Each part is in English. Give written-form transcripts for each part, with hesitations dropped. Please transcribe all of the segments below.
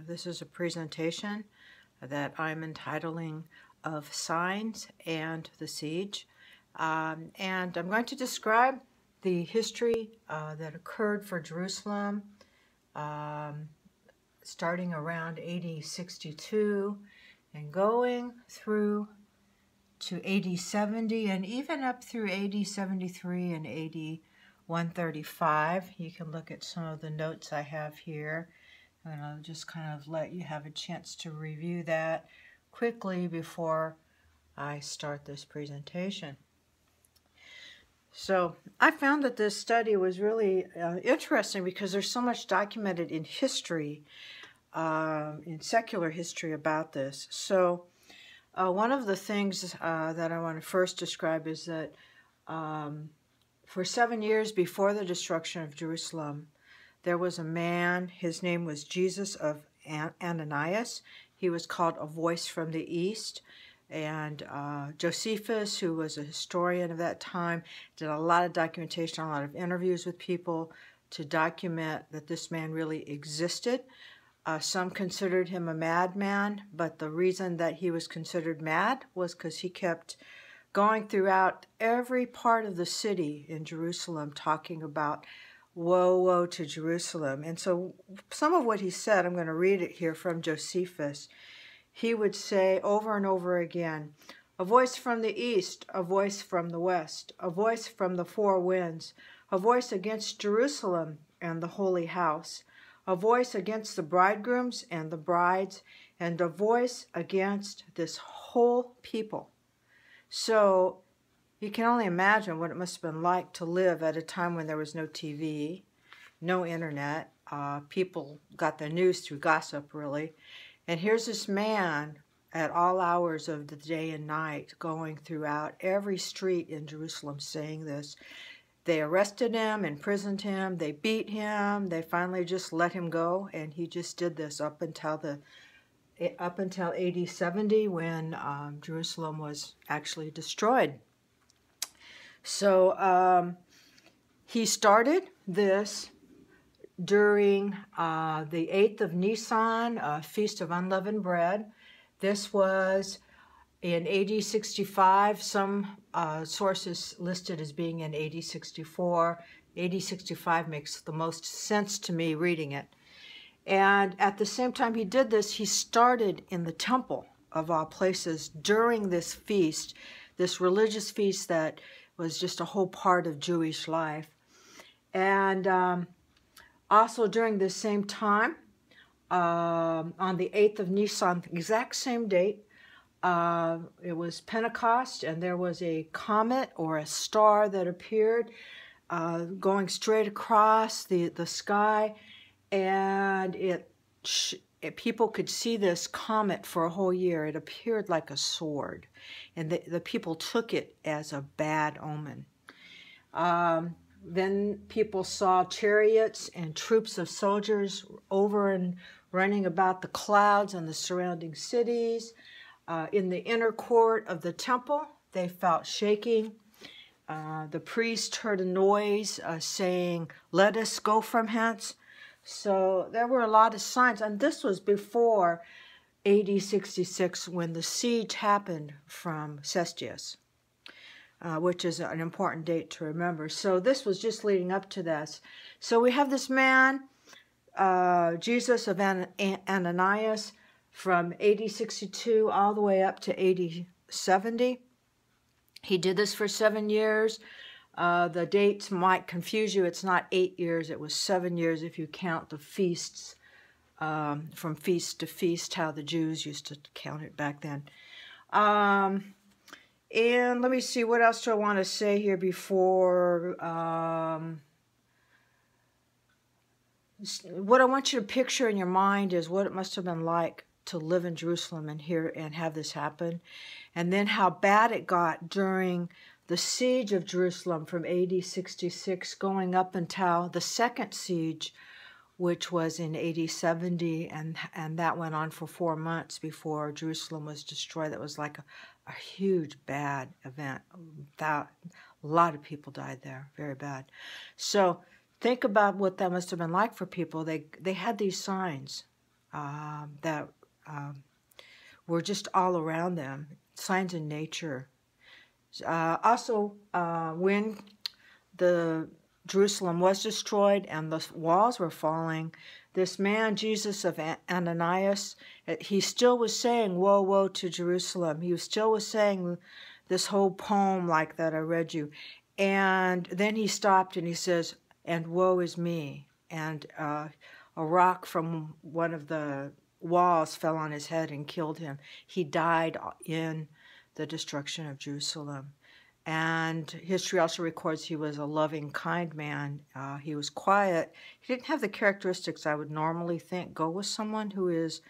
This is a presentation that I'm entitling Of Signs and the Siege. And I'm going to describe the history that occurred for Jerusalem starting around AD 62 and going through to AD 70 and even up through AD 73 and AD 135. You can look at some of the notes I have here, and I'll just kind of let you have a chance to review that quickly before I start this presentation. So I found that this study was really interesting because there's so much documented in history, in secular history about this. So one of the things that I want to first describe is that for 7 years before the destruction of Jerusalem, there was a man, his name was Jesus of Ananias. He was called a voice from the east. And Josephus, who was a historian of that time, did a lot of documentation, a lot of interviews with people to document that this man really existed. Some considered him a madman, but the reason that he was considered mad was because he kept going throughout every part of the city in Jerusalem talking about woe, woe to Jerusalem. And so some of what he said, I'm going to read it here from Josephus. He would say over and over again, a voice from the east, a voice from the west, a voice from the four winds, a voice against Jerusalem and the holy house, a voice against the bridegrooms and the brides, and a voice against this whole people. So you can only imagine what it must have been like to live at a time when there was no TV, no internet. People got their news through gossip, really. And here's this man at all hours of the day and night going throughout every street in Jerusalem saying this. They arrested him, imprisoned him, they beat him, they finally just let him go, and he just did this up until AD 70 when Jerusalem was actually destroyed. So he started this during the 8th of Nisan, Feast of Unleavened Bread. This was in AD 65. Some sources listed as being in AD 64. AD 65 makes the most sense to me reading it. And at the same time he did this, he started in the temple of all places during this feast, this religious feast that was just a whole part of Jewish life. And also during this same time, on the 8th of Nisan, the exact same date, it was Pentecost, and there was a comet or a star that appeared going straight across the sky, and people could see this comet for a whole year. It appeared like a sword, and the people took it as a bad omen. Then people saw chariots and troops of soldiers over and running about the clouds and the surrounding cities. In the inner court of the temple, they felt shaking. The priest heard a noise saying, "Let us go from hence." So there were a lot of signs, and this was before AD 66 when the siege happened from Cestius. Which is an important date to remember. So this was just leading up to this. So we have this man, Jesus of Ananias, from AD 62 all the way up to AD 70. He did this for 7 years. The dates might confuse you. It's not 8 years. It was 7 years if you count the feasts, from feast to feast, how the Jews used to count it back then. And let me see, what else do I want to say here before? What I want you to picture in your mind is what it must have been like to live in Jerusalem and have this happen. And then how bad it got during the siege of Jerusalem from AD 66 going up until the second siege, which was in AD 70, and that went on for 4 months before Jerusalem was destroyed. That was like a huge bad event. A lot of people died there, very bad. So think about what that must have been like for people. They had these signs that were just all around them, signs in nature. Also, when the Jerusalem was destroyed and the walls were falling, this man, Jesus of Ananias, he still was saying, "Woe, woe to Jerusalem." He still was saying this whole poem like that I read you. And then he stopped and he says, "And woe is me." And a rock from one of the walls fell on his head and killed him. He died in the destruction of Jerusalem. And history also records he was a loving, kind man. He was quiet. He didn't have the characteristics I would normally think go with someone who is,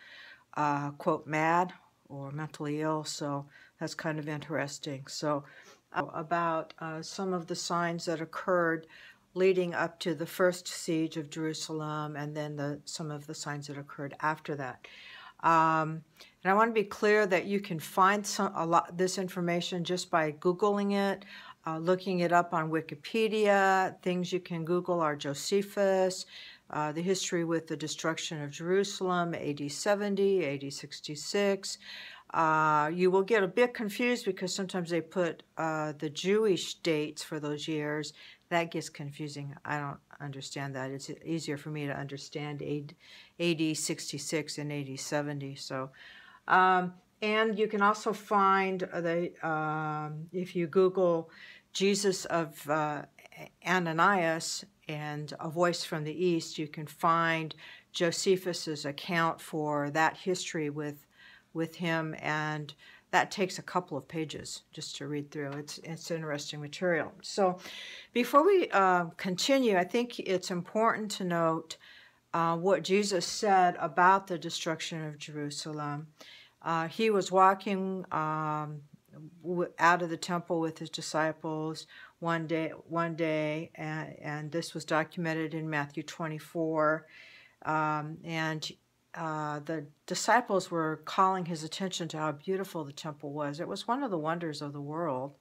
quote, mad or mentally ill. So that's kind of interesting. So about some of the signs that occurred leading up to the first siege of Jerusalem, and then some of the signs that occurred after that. And I want to be clear that you can find this information just by Googling it, looking it up on Wikipedia. Things you can Google are Josephus, the history with the destruction of Jerusalem, AD 70, AD 66. You will get a bit confused because sometimes they put the Jewish dates for those years. That gets confusing. I don't understand that. It's easier for me to understand AD 66 and AD 70. So, and you can also find if you Google Jesus of Ananias and A Voice from the East, you can find Josephus's account for that history with him, and that takes a couple of pages just to read through. It's interesting material. So before we continue, I think it's important to note what Jesus said about the destruction of Jerusalem. He was walking out of the temple with his disciples one day, and this was documented in Matthew 24. The disciples were calling his attention to how beautiful the temple was. It was one of the wonders of the world.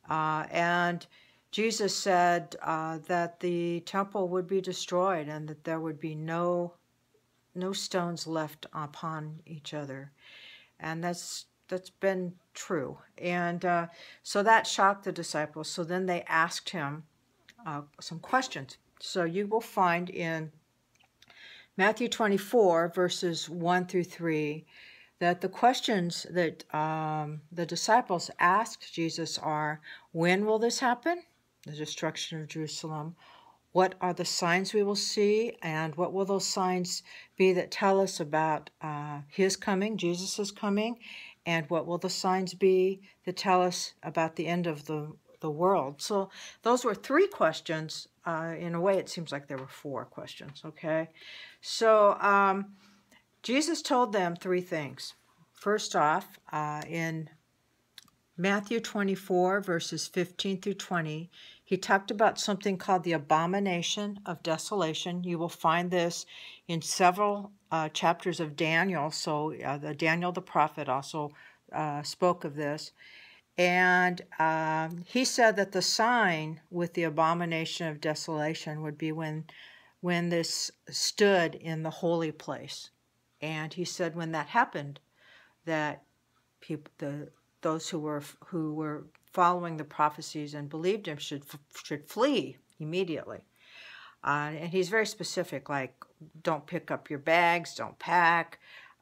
And Jesus said that the temple would be destroyed and that there would be no stones left upon each other. And that's been true. And so that shocked the disciples. So then they asked him some questions. So you will find in Matthew 24, verses 1 through 3, that the questions that the disciples asked Jesus are, when will this happen? The destruction of Jerusalem. What are the signs we will see? And what will those signs be that tell us about his coming, Jesus' coming? And what will the signs be that tell us about the end of the world? So those were three questions. In a way, it seems like there were four questions, okay? So Jesus told them three things. First off, in Matthew 24, verses 15 through 20, he talked about something called the abomination of desolation. You will find this in several chapters of Daniel. So Daniel the prophet also spoke of this. And he said that the sign with the abomination of desolation would be when this stood in the holy place. And he said when that happened, that those who were following the prophecies and believed him should flee immediately. And he's very specific, like don't pick up your bags, don't pack,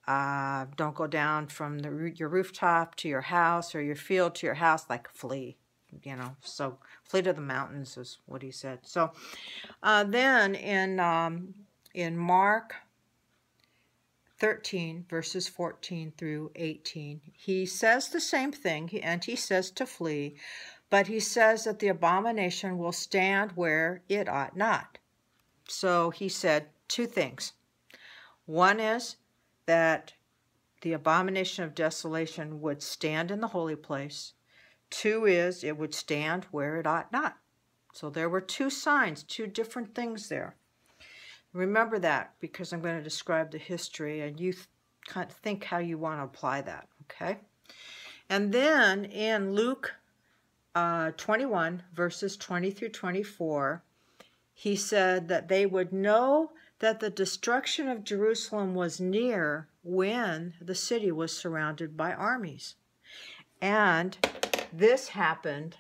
don't go down from your rooftop to your house or your field to your house, like flee. So flee to the mountains is what he said. So then in Mark 13, verses 14 through 18, he says the same thing, and he says to flee, but he says that the abomination will stand where it ought not. So he said two things. One is that the abomination of desolation would stand in the holy place. Two is it would stand where it ought not. So there were two signs, two different things there. Remember that because I'm going to describe the history and you kind of think how you want to apply that, okay? And then in Luke 21, verses 20 through 24, he said that they would know that the destruction of Jerusalem was near when the city was surrounded by armies. And this happened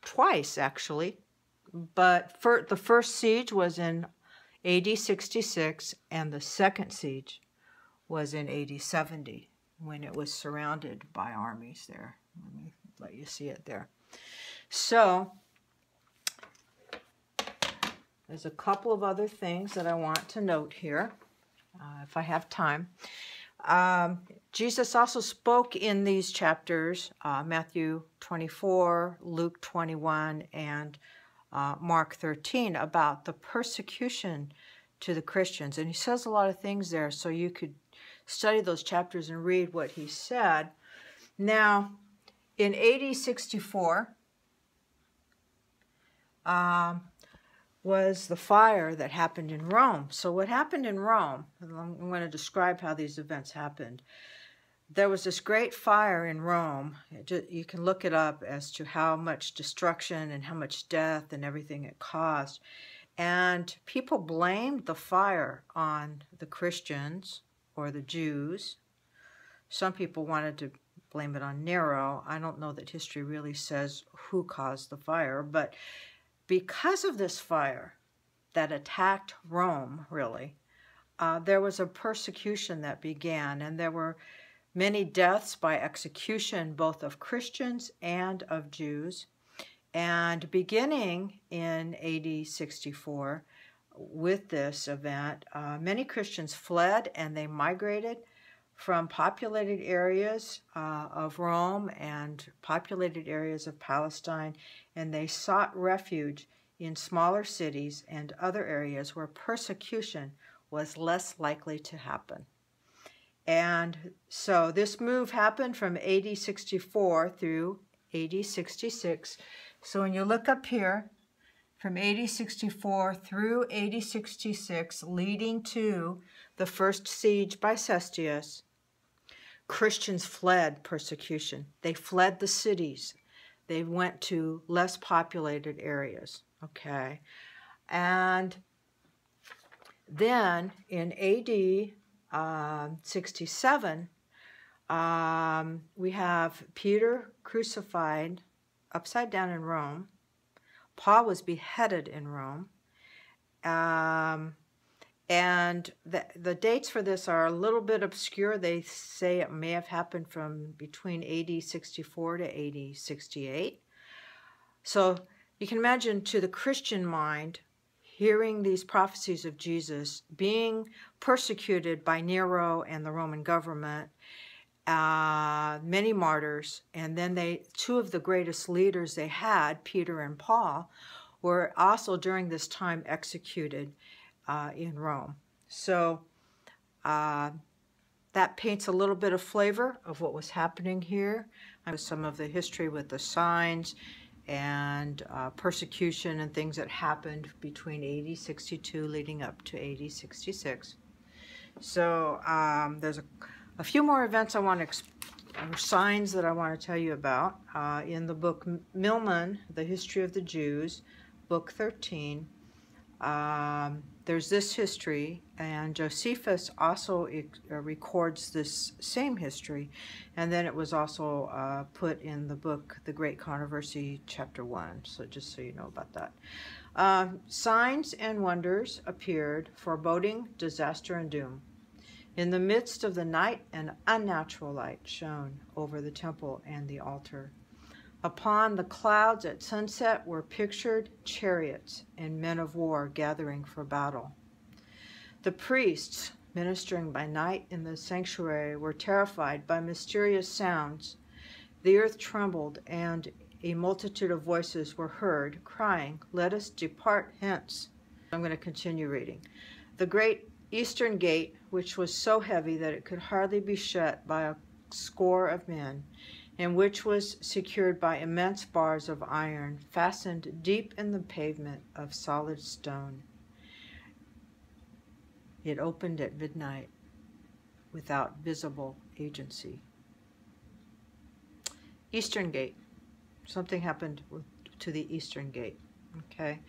twice, actually. But the first siege was in AD 66, and the second siege was in AD 70, when it was surrounded by armies there. Let me let you see it there. So, there's a couple of other things that I want to note here, if I have time. Jesus also spoke in these chapters, Matthew 24, Luke 21, and Mark 13, about the persecution to the Christians. And he says a lot of things there, so you could study those chapters and read what he said. Now, in AD 64 was the fire that happened in Rome. So what happened in Rome, I'm going to describe how these events happened. There was this great fire in Rome. You can look it up as to how much destruction and how much death and everything it caused. And people blamed the fire on the Christians or the Jews. Some people wanted to blame it on Nero. I don't know that history really says who caused the fire, but because of this fire that attacked Rome, really, there was a persecution that began, and there were many deaths by execution, both of Christians and of Jews. And beginning in AD 64, with this event, many Christians fled and they migrated from populated areas of Rome and populated areas of Palestine, and they sought refuge in smaller cities and other areas where persecution was less likely to happen. And so this move happened from AD 64 through AD 66. So when you look up here, from AD 64 through AD 66, leading to the first siege by Cestius, Christians fled persecution. They fled the cities. They went to less populated areas, okay? And then in AD 67, we have Peter crucified upside down in Rome. Paul was beheaded in Rome. And the dates for this are a little bit obscure. They say it may have happened from between AD 64 to AD 68. So you can imagine, to the Christian mind, hearing these prophecies of Jesus being persecuted by Nero and the Roman government, many martyrs, and then two of the greatest leaders they had, Peter and Paul, were also during this time executed in Rome. So that paints a little bit of flavor of what was happening here. Some of the history with the signs and persecution and things that happened between AD 62 leading up to AD 66. So there's a few more events or signs that I want to tell you about. In the book Milman, The History of the Jews, book 13, there's this history, and Josephus also records this same history, and then it was also put in the book The Great Controversy, chapter 1, so just so you know about that. Signs and wonders appeared, foreboding disaster and doom. In the midst of the night, an unnatural light shone over the temple and the altar. Upon the clouds at sunset were pictured chariots and men of war gathering for battle. The priests, ministering by night in the sanctuary, were terrified by mysterious sounds. The earth trembled, and a multitude of voices were heard, crying, "Let us depart hence." I'm going to continue reading. The great eastern gate, which was so heavy that it could hardly be shut by a score of men, and which was secured by immense bars of iron fastened deep in the pavement of solid stone. It opened at midnight without visible agency. Eastern Gate. Something happened to the Eastern Gate. Okay.